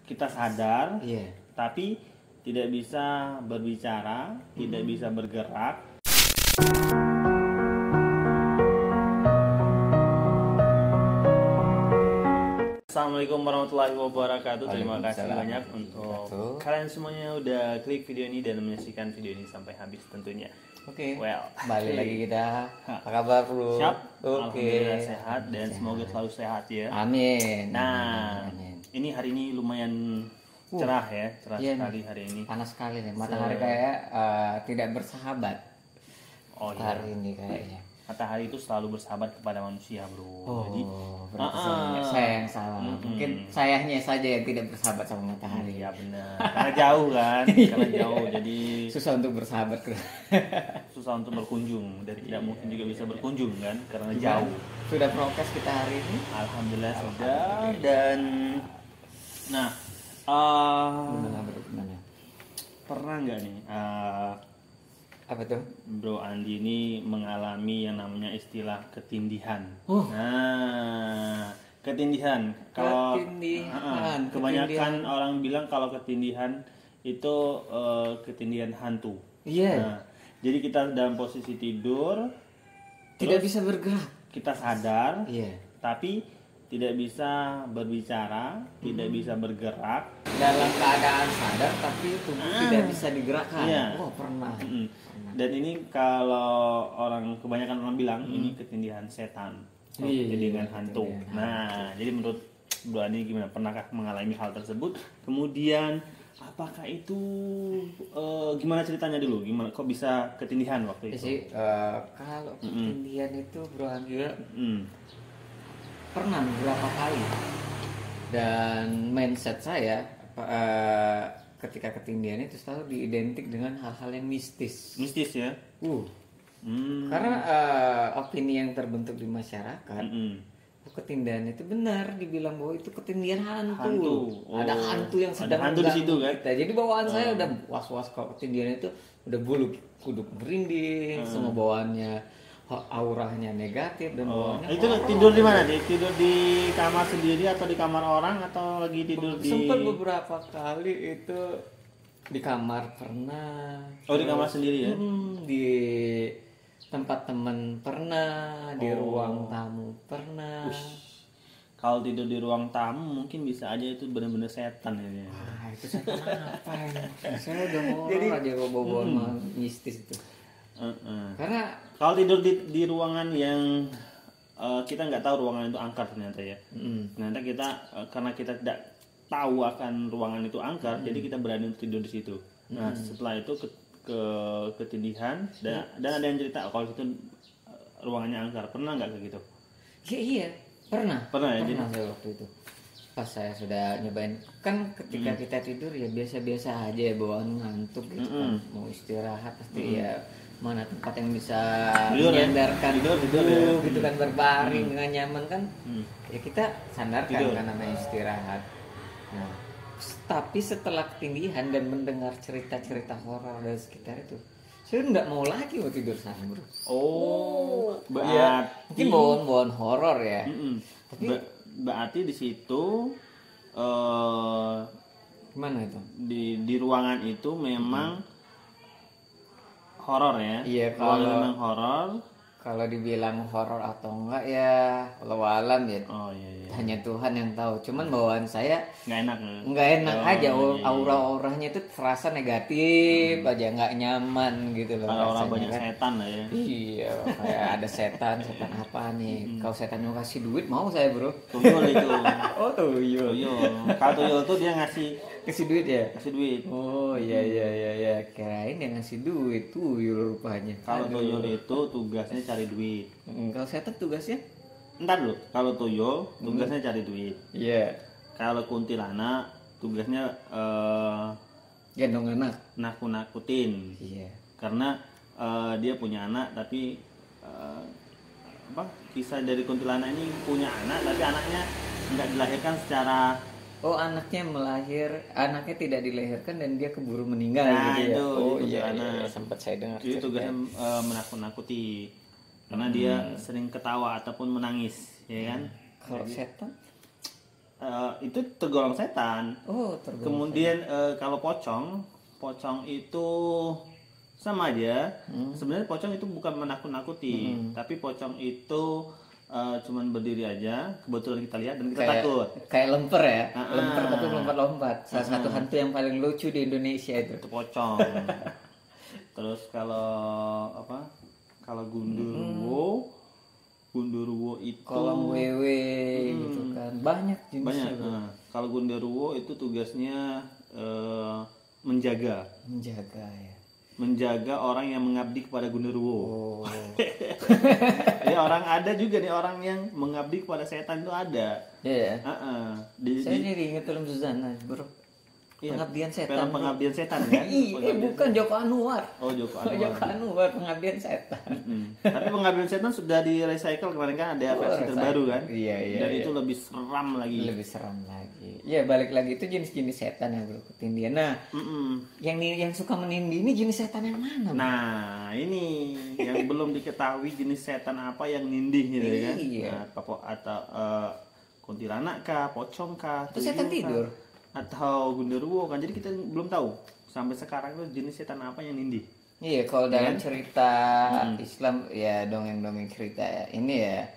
kita sadar, Iya. tapi tidak bisa berbicara, tidak bisa bergerak. Assalamualaikum warahmatullahi wabarakatuh. Terima kasih banyak untuk kalian semuanya udah klik video ini dan menyaksikan video ini sampai habis tentunya. Oke. Well, Balik lagi kita. Apa kabar, Bro? Siap. Oke. Alhamdulillah sehat dan semoga selalu sehat ya. Amin. Nah, Amin. ini hari ini lumayan cerah ya, cerah Iya, sekali hari ini. Panas sekali nih. Matahari kayak tidak bersahabat. Oh iya. Hari ini kayaknya. Matahari itu selalu bersahabat kepada manusia, bro. Oh, Jadi, berarti saya yang salah. Mungkin sayanya saja yang tidak bersahabat sama matahari. iya benar. Karena jauh kan, karena jauh. Jadi Susah untuk bersahabat. susah untuk berkunjung dan tidak mungkin juga bisa berkunjung kan, karena jauh. Sudah prokes kita hari ini. Alhamdulillah sudah. Dan nah, Gimana? pernah nggak nih Apa tuh? Bro Andi ini mengalami yang namanya istilah ketindihan. Oh. Nah, ketindihan. Kalau Ketindihan. kebanyakan orang bilang kalau ketindihan itu ketindihan hantu. Iya. Nah, jadi kita dalam posisi tidur, Tidak terus bisa bergerak. kita sadar, Iya. tapi tidak bisa berbicara, tidak bisa bergerak. Dalam keadaan sadar tapi tubuh tidak bisa digerakkan. Iya. Oh, pernah. Dan ini kalau kebanyakan orang bilang ini ketindihan setan, Iya, ketindihan hantu. ketindihan Nah, jadi menurut Bro Andi gimana? Pernahkah mengalami hal tersebut? Kemudian apakah itu gimana ceritanya dulu? Gimana kok bisa ketindihan waktu Ya itu? sih, kalau ketindihan itu Bro Angga pernah beberapa kali. Dan mindset saya ketika ketindihan itu selalu diidentik dengan hal-hal yang mistis. Mistis ya? Karena opini yang terbentuk di masyarakat, ketindihan itu benar dibilang bahwa itu ketindihan hantu. Oh. Ada hantu yang sedang hantu di situ kan? kita. Jadi bawaan saya udah was-was kalau ketindihan itu udah bulu kuduk merinding, semua bawaannya auranya negatif dan bawaannya Itu tidur di mana? Tidur di kamar sendiri atau di kamar orang atau lagi tidur di? sempat beberapa kali itu di kamar pernah. Oh, di kamar sendiri ya? Di tempat teman pernah, di ruang tamu pernah. Kalau tidur di ruang tamu mungkin bisa aja itu benar-benar setan ya. Ah, itu setan apa ya? Saya udah mau aja bawa mistis itu. Karena Kalau tidur di ruangan yang kita nggak tahu ruangan itu angker ternyata ya. Ternyata kita karena kita tidak tahu akan ruangan itu angker, jadi kita berani untuk tidur di situ. Nah, setelah itu ketindihan dan ada yang cerita kalau itu ruangannya angker. Pernah nggak kayak gitu? iya, pernah Ya, jadi saya waktu itu. Pas saya sudah nyobain, kan ketika kita tidur ya biasa-biasa aja ya, bawaan ngantuk gitu kan. Mau istirahat pasti ya mana tempat yang bisa menyandarkan tidur tubuh gitu kan, berbaring dengan nyaman kan. Ya kita sandarkan kan namanya istirahat. Nah, tapi setelah ketindihan dan mendengar cerita-cerita horor dari sekitar itu, saya nggak mau lagi mau tidur sana, bro. Berarti Mungkin bawaan-bawaan horor ya. Tapi berarti di situ gimana itu? di ruangan itu memang horor ya? Iya, Ruangan memang horor. Kalau dibilang horor atau enggak ya wallahu alam ya. Oh iya. Hanya Tuhan yang tahu. Cuman bawaan saya Nggak enak. nggak enak aja. iya. Aura-auranya itu terasa negatif aja, nggak nyaman gitu loh. Kalau orang rasanya banyak kan. setan lah ya. Iya, kayak ada setan apa nih? Kalau setan mau kasih duit mau saya, bro. Tuyul itu. Oh, tuyul. Kalau tuyul tuh dia ngasih Kasih duit ya? duit. Oh iya. Kirain yang ngasih duit tuyul rupanya. Kalau tuyul itu tugasnya cari duit. Kalau setan tugasnya? Entar dulu. Kalau tuyul tugasnya cari duit. Iya. Kalau kuntilanak tugasnya Gendong anak. nakut-nakutin. Iya. Karena dia punya anak tapi kisah dari kuntilanak ini punya anak tapi anaknya nggak dilahirkan secara Oh, anaknya tidak dilahirkan dan dia keburu meninggal Nah, gitu ya. itu, Oh itu iya, karena- iya, sempat saya dengar. itu tugasnya menakut-nakuti karena dia sering ketawa ataupun menangis ya kan. Kalau setan itu tergolong setan. Oh, tergolong. Kemudian kalau pocong itu sama aja. Sebenarnya pocong itu bukan menakut-nakuti, tapi pocong itu cuman berdiri aja, kebetulan kita lihat dan kita takut. Kayak lemper ya, lemper tapi lompat-lompat. Salah satu hantu yang paling lucu di Indonesia itu pocong. Terus kalau Gundurwo itu kolam wewe gitu kan, banyak jenisnya. Kalau Gundurwo itu tugasnya menjaga orang yang mengabdi kepada Gundurwo. Jadi ada juga nih orang yang mengabdi kepada setan itu ada. Iya. Saya jadi ingat film Suzana, bro. Pengabdian setan. Pengabdian setan kan? Bukan Joko Anwar. Oh, Joko Anwar pengabdian setan. Tapi pengabdian setan sudah di recycle kemarin kan, ada versi terbaru kan? Iya. Dan itu lebih seram lagi. Ya balik lagi itu jenis-jenis setan yang ketindihan. Nah, yang suka menindih ini jenis setan yang mana? Nah, ini yang belum diketahui jenis setan apa yang nindih gitu kan? Iya. Atau kuntilanak kah, pocong kah, atau setan tidur, atau Gundurwo kan, jadi kita belum tahu sampai sekarang itu jenis setan apa yang nindih. Iya, kalau dalam cerita Islam ya, dongeng-dongeng cerita ya, ini ya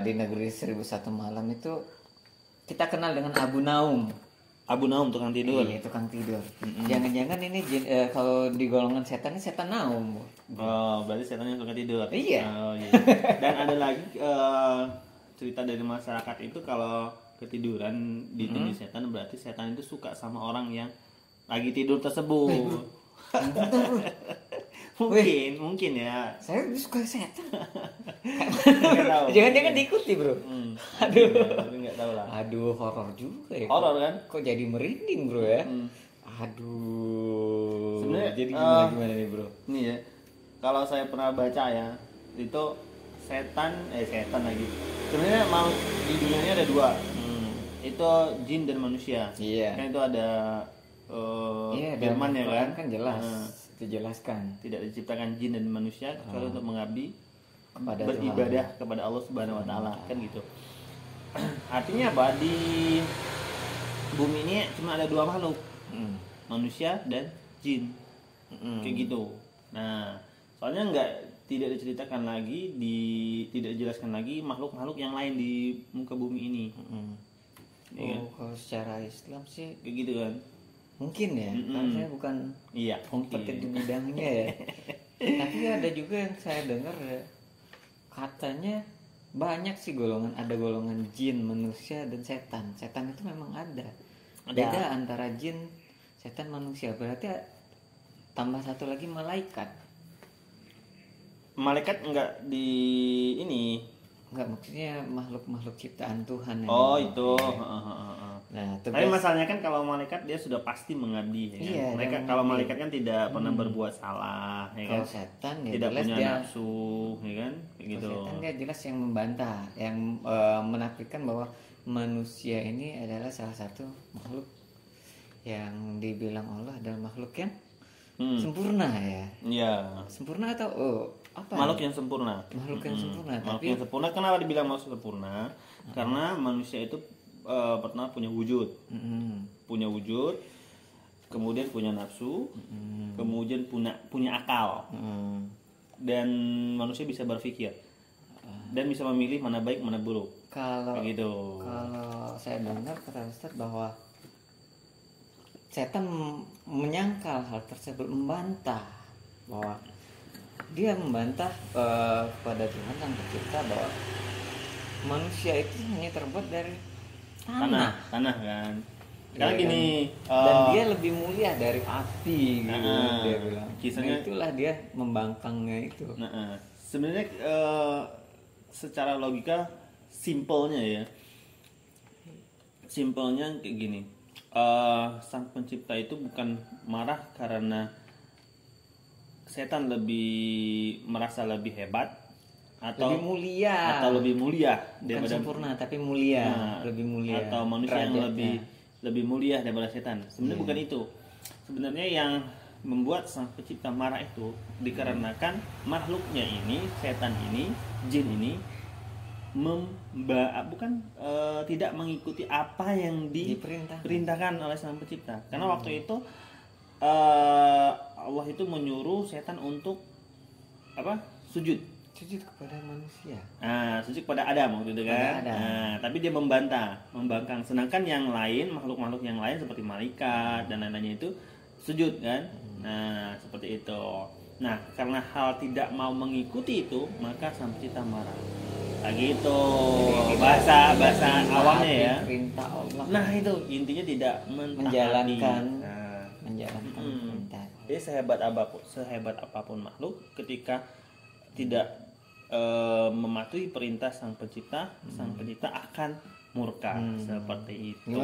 di negeri 1001 malam itu kita kenal dengan Abu Naum. Tukang tidur. Iya, tukang tidur. Jangan-jangan ini kalau di golongan setan ini setan Naum. Oh, berarti setannya suka tidur. Iya. Oh, iya. Dan ada lagi cerita dari masyarakat itu kalau ketiduran ditindih setan, berarti setan itu suka sama orang yang lagi tidur tersebut. Mungkin ya. Saya suka setan. Jangan diikuti, bro. Nggak tahu lah. Aduh, horor juga ya. Horor kan? Kok jadi merinding, bro ya? Aduh. Sebenarnya jadi gimana nih, bro? Nih ya. Kalau saya pernah baca ya, itu setan lagi. Sebenarnya mau di dunia ini ada dua. Itu jin dan manusia. Iya. Kan itu ada firman ya kan jelas. Dijelaskan. Tidak diciptakan jin dan manusia kecuali untuk mengabdi kepada beribadah Tuhan, kepada Allah Subhanahu wa taala, kan gitu. Artinya apa? Di bumi ini cuma ada dua makhluk. Manusia dan jin. Kayak gitu. Nah, soalnya tidak diceritakan lagi, tidak dijelaskan lagi makhluk-makhluk yang lain di muka bumi ini. Ya kan? Kalau secara Islam sih kayak gitu kan. Mungkin ya, karena saya bukan kompeten di bidangnya ya. Tapi ada juga yang saya dengar ya, katanya banyak sih ada golongan jin, manusia, dan setan. Setan itu memang ada. Beda antara jin, setan, manusia. Berarti tambah satu lagi malaikat. Malaikat enggak di ini. Enggak, maksudnya makhluk-makhluk ciptaan Tuhan. Itu. Nah, tapi masalahnya kan kalau malaikat dia sudah pasti mengabdi ya. Iya, kalau malaikat kan tidak pernah berbuat salah, ya kan? Kalau setan ya tidak jelas punya dia nafsu, ya kan? Kayak gitu. Setan dia jelas yang membantah, yang menafikan bahwa manusia ini adalah salah satu makhluk yang dibilang Allah adalah makhluk yang sempurna ya. Iya. Sempurna atau apa? Makhluk yang sempurna. Makhluk yang sempurna. Makhluk yang sempurna. Kenapa dibilang makhluk sempurna? Karena manusia itu pernah punya wujud, kemudian punya nafsu, kemudian punya akal, dan manusia bisa berpikir dan bisa memilih mana baik mana buruk. Kalau gitu. Kalau saya dengar kata Ustaz bahwa setan menyangkal hal tersebut, membantah bahwa dia membantah kepada Tuhan yang pencipta bahwa manusia itu hanya terbuat dari tanah kan. Karena gini, dan dia lebih mulia dari api gitu, dia bilang. Kisahnya itulah dia membangkangnya itu. Sebenarnya secara logika simpelnya kayak gini. Sang pencipta itu bukan marah karena setan merasa lebih hebat atau lebih mulia daripada sempurna, tapi mulia, lebih mulia, atau manusia yang lebih mulia daripada setan. Sebenarnya bukan itu. Sebenarnya yang membuat sang pencipta marah itu dikarenakan makhluknya ini, setan ini, jin ini tidak mengikuti apa yang diperintahkan oleh Sang Pencipta. Karena waktu itu Allah itu menyuruh setan untuk sujud kepada manusia. Sujud kepada Adam waktu itu kan. Tapi dia membangkang. Sedangkan yang lain, makhluk-makhluk yang lain seperti malaikat dan lain-lainnya itu sujud kan. Nah, seperti itu. Nah, karena hal tidak mau mengikuti itu, maka Sang Pencipta marah. Gitu. Bahasa awamnya ya. Perintah Allah. Nah, itu intinya tidak menjalankan perintah. Jadi sehebat apapun makhluk, ketika tidak mematuhi perintah Sang Pencipta, Sang Pencipta akan murka. Seperti itu.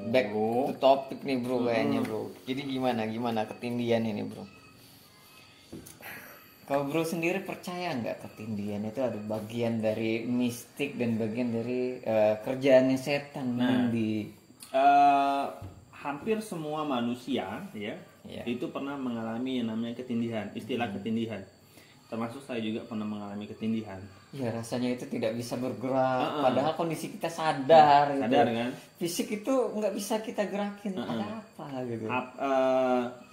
Back to topic nih bro, kayaknya bro. Jadi gimana ketindihan ini bro? Kalau bro sendiri percaya nggak ketindihan itu ada bagian dari mistik dan bagian dari kerjaannya setan? Hampir semua manusia ya itu pernah mengalami yang namanya ketindihan, istilah ketindihan. Termasuk saya juga pernah mengalami ketindihan. Ya rasanya itu tidak bisa bergerak, padahal kondisi kita sadar gitu. Kan? Fisik itu nggak bisa kita gerakin, ada apa gitu.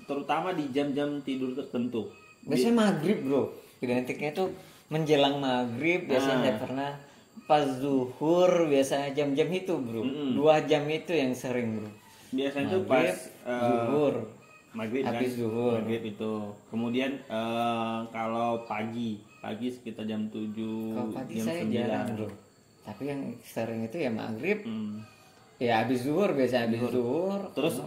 Terutama di jam-jam tidur tertentu. Biasanya maghrib bro, identiknya tuh menjelang maghrib biasanya saya pernah pas zuhur, biasanya jam-jam itu bro, 2 jam itu yang sering bro. Biasanya tuh pas zuhur, maghrib habis kan? zuhur. Maghrib itu. Kemudian kalau pagi sekitar jam 7, kalau pagi jam saya 9. jarang bro, tapi yang sering itu ya maghrib, ya habis zuhur biasanya zuhur. Terus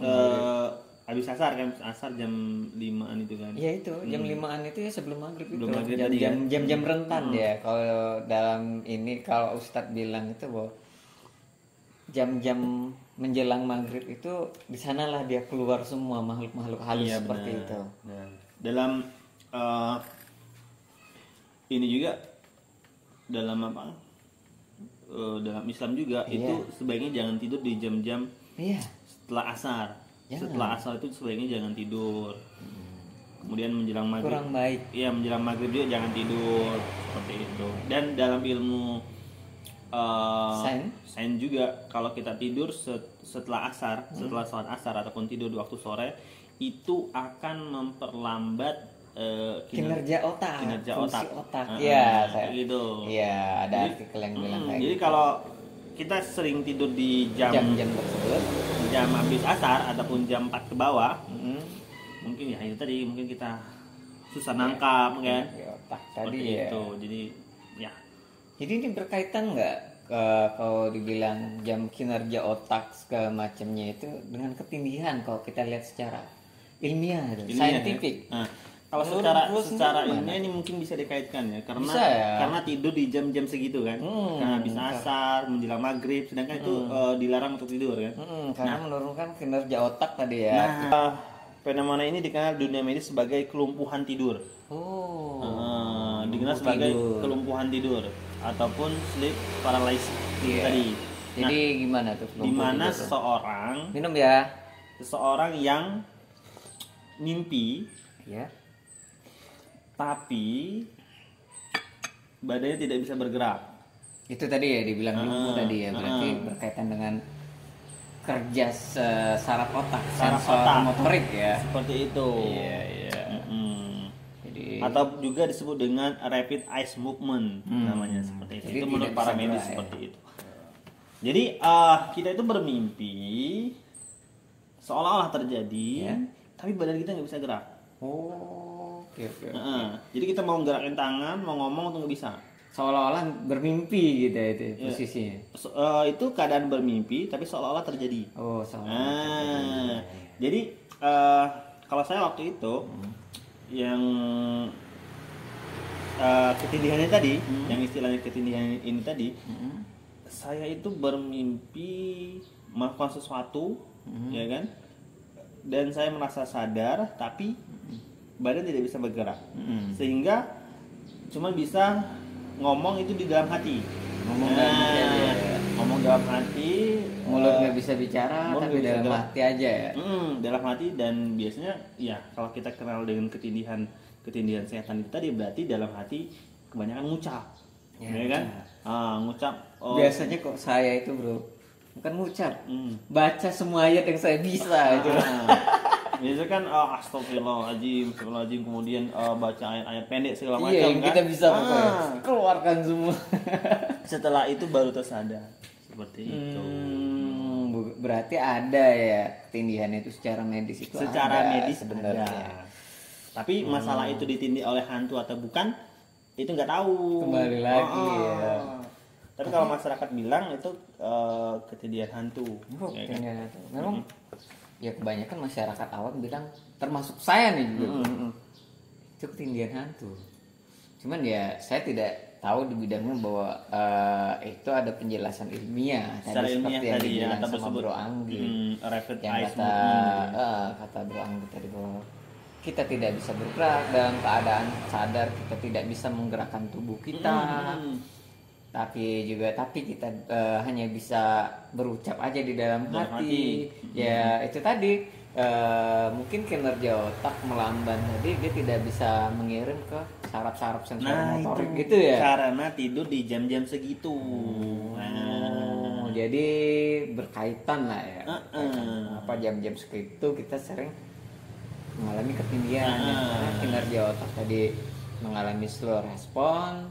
habis asar kan, asar jam 5-an itu kan. Iya itu, jam 5-an itu ya sebelum maghrib itu. Jam rentan ya. Kalau dalam ini kalau Ustadz bilang itu bahwa jam-jam menjelang maghrib itu di sanalah dia keluar semua makhluk-makhluk halus seperti itu. Nah, dalam ini juga dalam dalam Islam juga itu sebaiknya jangan tidur di jam-jam setelah asar. Setelah asar itu sebaiknya jangan tidur. Kemudian menjelang maghrib kurang baik. Iya, menjelang maghrib juga jangan tidur, seperti itu. Dan dalam ilmu sains juga, kalau kita tidur setelah asar, setelah sholat asar ataupun tidur di waktu sore, itu akan memperlambat kinerja otak. Ya, gitu. Iya, ada artikel yang bilang kayak jadi gitu. Kalau kita sering tidur di jam-jam tersebut, jam habis asar ataupun jam 4 ke bawah, mungkin ya itu tadi, mungkin kita susah nangkap kan, otak tadi itu. Jadi ya. Jadi ini berkaitan nggak kalau dibilang jam kinerja otak segala macamnya itu dengan ketindihan kalau kita lihat secara ilmiah, saintifik. Ya. Nah, kalau secara ilmiah ini mungkin bisa dikaitkan ya, karena tidur di jam-jam segitu kan, karena habis asar menjelang maghrib, sedangkan itu dilarang untuk tidur kan. Karena menurunkan kinerja otak tadi ya. Fenomena ini dikenal dunia medis sebagai kelumpuhan tidur. Dikenal sebagai kelumpuhan tidur ataupun sleep paralysis tadi. Jadi gimana tuh? Dimana seseorang minum ya. Seseorang yang mimpi tapi badannya tidak bisa bergerak. Itu tadi ya dibilang lumpuh tadi ya, berarti berkaitan dengan kerja saraf otak, sensor motorik ya. Seperti itu. Iya. Atau juga disebut dengan rapid eye movement namanya, seperti itu. Itu menurut para medis seperti itu. Jadi kita itu bermimpi seolah-olah terjadi, tapi badan kita nggak bisa gerak. Jadi kita mau gerakin tangan, mau ngomong tuh nggak bisa. Seolah-olah bermimpi gitu ya, itu posisinya. Itu keadaan bermimpi, tapi seolah-olah terjadi. Jadi kalau saya waktu itu yang ketindihannya tadi, yang istilahnya ketindihan ini tadi, saya itu bermimpi melakukan sesuatu, ya kan? Dan saya merasa sadar, tapi badan tidak bisa bergerak, sehingga cuma bisa ngomong itu di dalam hati. Ngomong dalam hati, mulut nggak bisa bicara, tapi dalam hati aja ya. Dalam hati. Dan biasanya ya kalau kita kenal dengan ketindihan setan itu tadi, berarti dalam hati kebanyakan ngucap. ya kan? Ngucap. Biasanya kok saya itu bro, bukan ngucap, baca semua ayat yang saya bisa. Biasanya kan astagfirullahaladzim, kemudian baca ayat-ayat pendek segala macam Iya, yang kan. kita bisa keluarkan semua. Setelah itu baru tersadar seperti itu. Berarti ada ya ketindihan itu secara medis itu. Secara ada, medis sebenarnya. ada. Tapi masalah itu ditindih oleh hantu atau bukan, itu nggak tahu. Kembali lagi ya. Tapi kalau masyarakat bilang itu ketindihan hantu. Ketindihan hantu. Memang ya kebanyakan masyarakat awam bilang, termasuk saya nih juga, itu ketindihan hantu. Cuman ya saya tidak tahu di bidangnya bahwa itu ada penjelasan ilmiah tadi seperti yang dibilang sama Bro Anggi, yang kata Bro Anggi tadi bahwa kita tidak bisa bergerak dalam keadaan sadar, kita tidak bisa menggerakkan tubuh kita. Tapi kita hanya bisa berucap aja di dalam hati. Ya itu tadi mungkin kinerja otak melamban, jadi dia tidak bisa mengirim ke saraf-saraf sensor motorik gitu ya. Karena tidur di jam-jam segitu. Jadi berkaitan lah ya. Apa jam-jam segitu kita sering mengalami ketindihan karena kinerja otak tadi mengalami slow respon.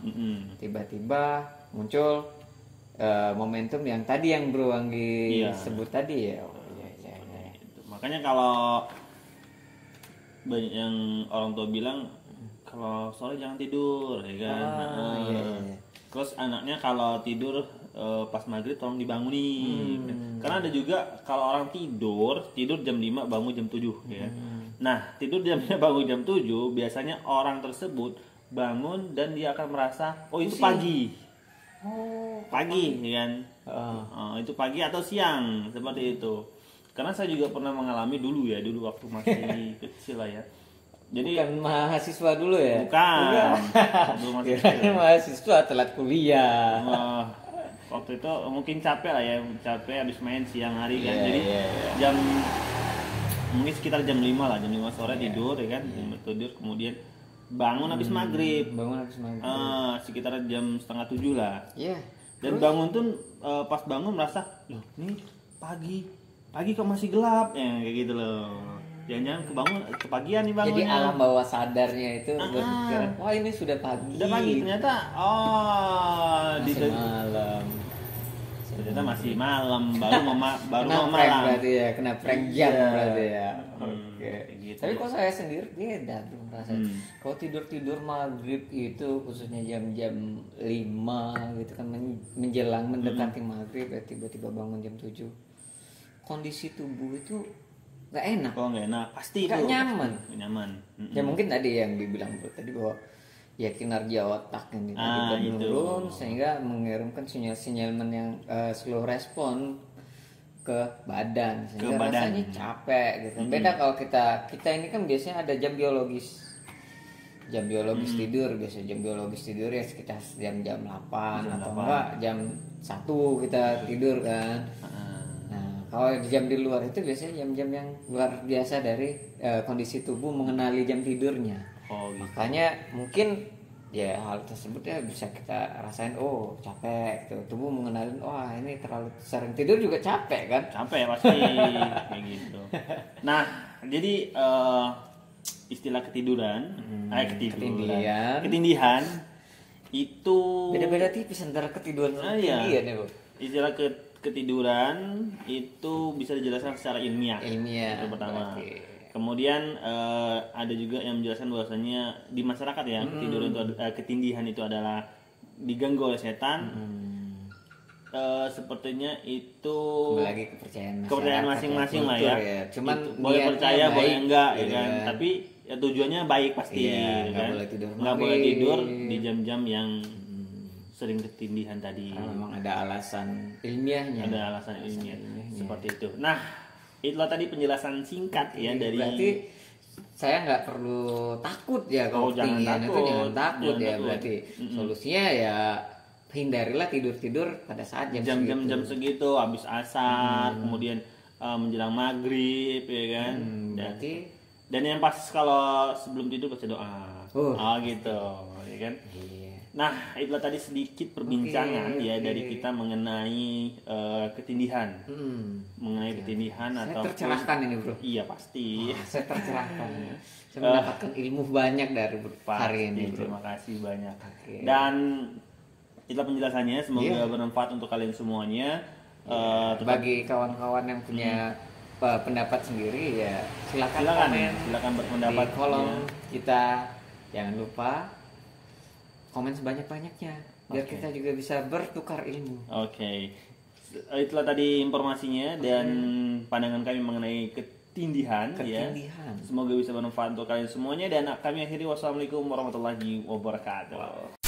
Tiba-tiba muncul momentum yang tadi yang Bro Anggi sebut tadi ya. Makanya kalau banyak yang orang tua bilang kalau sore jangan tidur, ya kan. Terus anaknya kalau tidur pas maghrib tolong dibangunin. Karena ada juga kalau orang tidur jam 5 bangun jam 7 ya. Nah, tidur jam 5 bangun jam 7 biasanya orang tersebut bangun dan dia akan merasa itu pagi. Pagi ya kan. Itu pagi atau siang seperti itu. Karena saya juga pernah mengalami dulu waktu masih kecil lah ya. Jadi bukan mahasiswa dulu ya? Bukan. Dulu masih kecil. Mahasiswa telat kuliah. Waktu itu mungkin capek lah ya, habis main siang hari kan. Jadi jam mungkin sekitar jam 5 lah, jam 5 sore tidur ya kan. Tidur kemudian bangun habis maghrib. Sekitar jam 6:30 lah. Dan bangun tuh pas bangun merasa, loh ini pagi kok masih gelap ya, kayak gitu loh. Jangan-jangan kepagian nih bangunnya. Jadi alam bawah sadarnya itu berpikir, wah ini sudah pagi. Sudah pagi, ternyata masih malam. Ternyata masih malam, baru mau malam. Berarti ya, kena prank jam berarti ya. Oke. Gitu. Tapi kok saya sendiri beda tuh rasanya. Kalau tidur maghrib itu khususnya jam-jam 5 gitu kan menjelang mendekati maghrib ya, tiba-tiba bangun jam 7. Kondisi tubuh itu nggak enak. Nggak enak, pasti nggak itu nyaman. Ya mungkin tadi yang dibilang tadi bahwa ya kinerja otak yang tadi menurun sehingga mengirimkan sinyal-sinyal yang slow respon ke badan sehingga rasanya capek gitu. Beda kalau kita ini kan biasanya ada jam biologis tidur, biasa jam biologis tidur ya sekitar jam 8 atau enggak jam 1 kita tidur kan. Kalau jam di luar itu biasanya jam-jam yang luar biasa dari kondisi tubuh mengenali jam tidurnya. Gitu. Makanya mungkin ya hal tersebut ya bisa kita rasain, capek gitu. Tubuh mengenalin, ini terlalu sering tidur juga capek kan? Capek pasti kayak gitu. Nah, jadi istilah ketindihan itu beda-beda tipis antara ketiduran dan ketindihan ya, Bu. Istilah ketiduran itu bisa dijelaskan secara ilmiah. Itu pertama. Kemudian ada juga yang menjelaskan bahwasanya di masyarakat ya ketindihan itu adalah diganggu oleh setan. Sepertinya itu lagi kepercayaan masing-masing lah ya. Cuman boleh percaya boleh enggak ya kan. Tapi ya tujuannya baik pasti kan. Nggak boleh tidur di jam-jam yang sering ketindihan tadi. Memang ada alasan ilmiahnya. Seperti itu. Nah, itulah tadi penjelasan singkat ya dari. Berarti saya nggak perlu takut ya kalau ketindihan itu jangan takut. Berarti solusinya ya hindarilah tidur pada saat jam segitu habis asar, kemudian menjelang maghrib ya kan. Dan yang pas kalau sebelum tidur baca doa. Gitu, ya kan? Iya. Nah, itulah tadi sedikit perbincangan dari kita mengenai ketindihan. Mengenai ketindihan saya atau tercerahkan ini, Bro. Iya, pasti. Saya tercerahkan. Saya mendapatkan ilmu banyak dari hari ini, Bro. Terima kasih banyak. Dan itulah penjelasannya, semoga bermanfaat untuk kalian semuanya. Bagi kawan-kawan yang punya pendapat sendiri ya silakan berpendapat di kolom kita. Jangan lupa komen sebanyak-banyaknya biar kita juga bisa bertukar ilmu. Itulah tadi informasinya dan pandangan kami mengenai ketindihan. Ya. Semoga bisa bermanfaat untuk kalian semuanya dan kami akhiri. Wassalamualaikum warahmatullahi wabarakatuh.